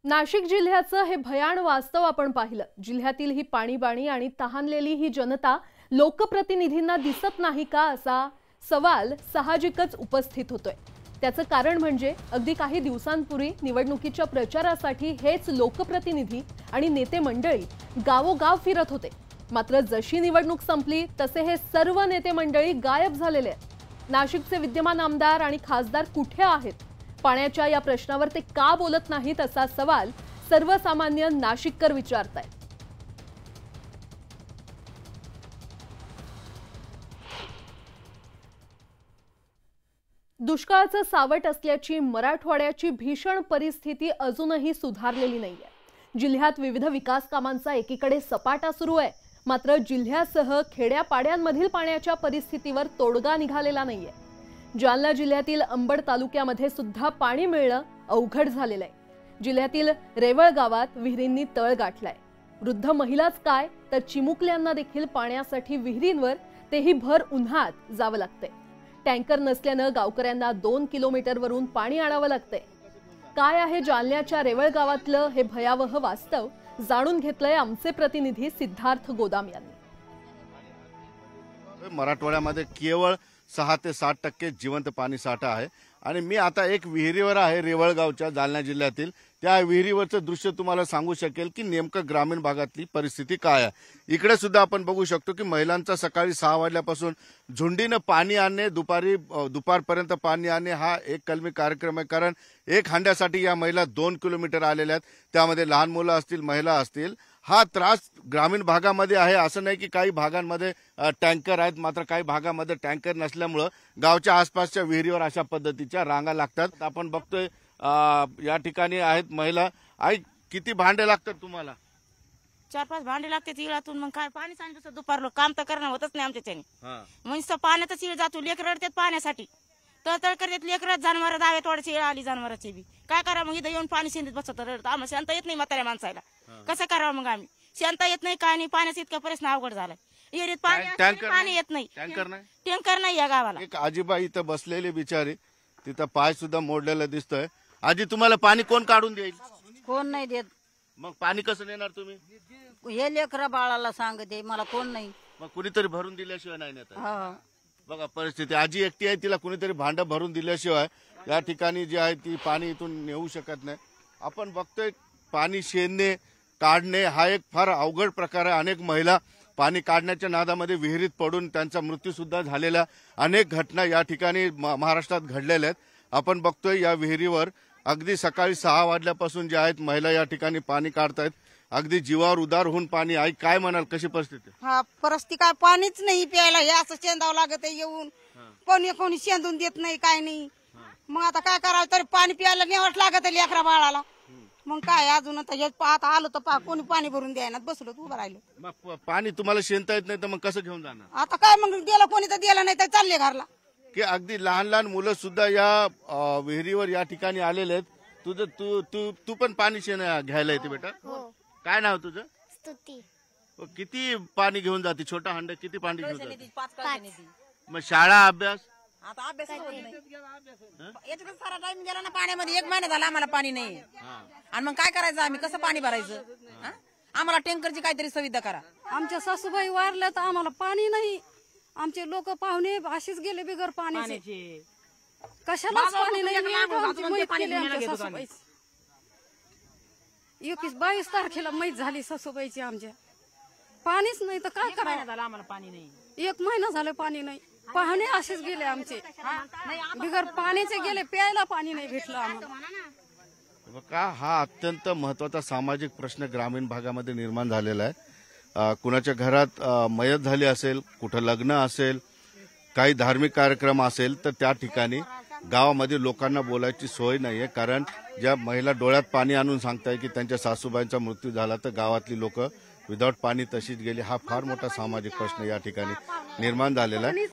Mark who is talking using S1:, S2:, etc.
S1: नाशिक जिल्ह्याचं हे भयान वास्तव आपण पाहिलं। जिल्ह्यातील ही पाणीबाणी आणि तहानलेली ही जनता लोकप्रतिनिधींना दिसत नाही का असा सवाल साहजिकच उपस्थित होतोय। त्याचं कारण म्हणजे अगदी काही दिवसांपूर्वी निवडणुकीच्या प्रचारासाठी हेच लोकप्रतिनिधी आणि नेते मंडळी गावोगाव फिरत होते। मात्र जशी निवडणूक संपली तसे हे सर्व नेते मंडळी गायब झालेले आहेत। नाशिकचे विद्यमान आमदार आणि खासदार कुठे आहेत? पाण्याच्या या प्रश्नावर ते का बोलत नाहीत असा सवाल सर्वसामान्य नाशिककर विचारतायत। दुष्काळाचं सावट असल्याची मराठवाड्याची भीषण परिस्थिती अजूनही सुधारलेली नाहीये। जिल्ह्यात विविध विकास कामांचा एकीकडे सपाटा सुरू आहे, मात्र जिल्ह्यासह खेड्यापाड्यांमधील पाण्याच्या परिस्थितीवर तोडगा निघालेला नाहीये। जालना जिल्ह्यातील अंबड तालुक्यामध्ये सुद्धा पाणी मिळणं अवघड झालेलं आहे। जिल्ह्यातील रेवळ गावात विहिरींनी तळ गाठलाय। वृद्ध महिलाच काय तर चिमुकल्यांना देखील पाण्यासाठी विहिरींवर तेही भर उन्हात जावं लागतंय। टँकर नसल्यानं गावकऱ्यांना 2 किलोमीटरवरून पाणी आणावं लागतंय। काय आहे जालन्याच्या रेवळ गावातलं हे भयावह वास्तव जाणून घेतलंय आमचे प्रतिनिधी सिद्धार्थ गोदाम यांनी।
S2: मराठवाड्यामध्ये केवळ 6 ते 7% जिवंत पाणी साठा आहे आणि मी आता एक विहिरीवर आहे रेवळगावच्या जालना जिल्ह्यातील। त्या विहिरीवरचं दृश्य तुम्हाला सांगू शकेल की नेमकं ग्रामीण भागातली परिस्थिती काय आहे। इकडे सुद्धा आपण बघू शकतो की महिलांचा सकाळी 6 वाजल्यापासून झुंडीनं पाणी आणणे, दुपारपर्यंत पाणी आणणे हा एक कलमी कार्यक्रम आहे। कारण एक हांड्यासाठी या महिला 2 किलोमीटर आलेल्या आहेत, त्यामध्ये लहान मुलं असतील, महिला असतील। हा त्रास ग्रामीण भागामध्ये आहे। असं नाही की काही भागांमध्ये टँकर आहेत, मात्र काही भागामध्ये टँकर नसल्यामुळं गावच्या आसपासच्या विहिरीवर अशा पद्धतीच्या रांगा लागतात। आपण बघतोय या ठिकाणी आहेत महिला। आई, किती भांडे लागतात तुम्हाला?
S3: 4-5 भांडे लागतात इळातून। मग काय पाणी सांगितलं दुपारलो काम तर करणं होतच नाही आमच्याच्याने। म्हणजे पाण्यातच इळ जातो, लेकर रडतात पाण्यासाठी, तळतळ करतात लेकर, जनावर दावे तोडायची इळ आली जनावराची बी। काय करावं मग? इथं येऊन पाणी शिंदीत बसत रडत, आम्हाला शांत येत नाही म्हाताऱ्या माणसाला। कसं करावं मग आम्ही? शांत येत नाही, काय नाही, पाण्याचा इतका प्रश्न अवघड झालाय। विहिरीत पाणी येत नाही, टँकर नाही या गावाला।
S2: एक आजीबाई इथं बसलेली बिचारी, तिथं पाय सुद्धा मोडलेलं दिसतोय। आजी, तुम्हाला पाणी कोण काढून देईल?
S4: कोण नाही देत।
S2: मग पाणी कसं नेणार तुम्ही?
S4: हे लेकरा बाळाला सांगते, मला कोण नाही।
S2: मग कुणीतरी भरून दिल्याशिवाय नाही नेत। बघा परिस्थिती, आजी एकटी आहे, तिला कुणीतरी भांडं भरून दिल्याशिवाय या ठिकाणी जी आहे ती पाणी इथून नेऊ शकत नाही। आपण बघतोय पाणी शेणणे, काढणे हा एक फार अवघड प्रकार आहे। अनेक महिला पाणी काढण्याच्या नादामध्ये विहिरीत पडून त्यांचा मृत्यू सुद्धा झालेला अनेक घटना या ठिकाणी महाराष्ट्रात घडलेल्या आहेत। आपण बघतोय या विहिरीवर अगदी सकाळी 6 वाजल्यापासून जे आहेत महिला या ठिकाणी पाणी काढतायत। अगदी जीवावर उदार होऊन पाणी। आई, काय म्हणाल, कशी परिस्थिती?
S5: हा, परिस्थिती काय, पाणीच नाही प्यायला, हे असं शेंदावं लागत आहे येऊन। कोणी शेंदून देत नाही, काय नाही। मग आता काय करावं, तरी पाणी प्यायला नेवच लागत आहे लेकरा बाळाला। मग काय अजून आता आलो तर कोणी पाणी भरून द्यायना, बसलो उभं राहिलो।
S2: मग पाणी तुम्हाला शेणता येत नाही तर मग कसं घेऊन जाणार?
S5: आता काय मग गेला कोणी तर दिला नाही तर चालले घरला।
S2: की अगदी लहान लहान मुलं सुद्धा या विहिरीवर या ठिकाणी आलेले आहेत। तुझं तू पण पाणी शेण घ्यायला येते बेटा? काय नाव तुझं?
S6: स्तुती।
S2: किती पाणी घेऊन जाते? छोटा हंडा किती पाणी घेऊन जाते?
S4: 5
S2: मग शाळा, अभ्यास?
S4: आता अभ्यास याच्यात सारा टाइम गेला ना पाण्यामध्ये। 1 महिना झाला आम्हाला पाणी नाही। आणि मग काय करायचं आम्ही? कसं पाणी भरायचं? आम्हाला टँकरची काहीतरी सुविधा करा।
S7: आमच्या सासूबाई वारल्या तर आम्हाला पाणी नाही। आमचे लोक पाहुणे अशीच गेले बिगर पाण्याचे। कशालाच पाणी नाही। 21-22 तारखेला मैत झाली सासूबाईची आमच्या। पाणीच नाही तर काय करायचं?
S4: आम्हाला पाणी नाही।
S7: 1 महिना झालं पाणी नाही। पाहुणे असेच गेले आमचे, बिगर पाण्याचे गेले, प्यायला पाणी नाही भेटलं आम्हाला।
S2: का हा अत्यंत महत्वाचा सामाजिक प्रश्न ग्रामीण भागामध्ये निर्माण झालेला आहे। कुणाच्या घरात मयत झाली असेल, कुठं लग्न असेल, काही धार्मिक कार्यक्रम असेल तर त्या ठिकाणी गावामध्ये लोकांना बोलायची सोय नाहीये। कारण ज्या महिला डोळ्यात पाणी आणून सांगताय की त्यांच्या सासूबाईंचा मृत्यू झाला तर गावातली लोक विदाऊट पाणी तशीच गेली। हा फार मोठा सामाजिक प्रश्न या ठिकाणी निर्माण झालेला आहे।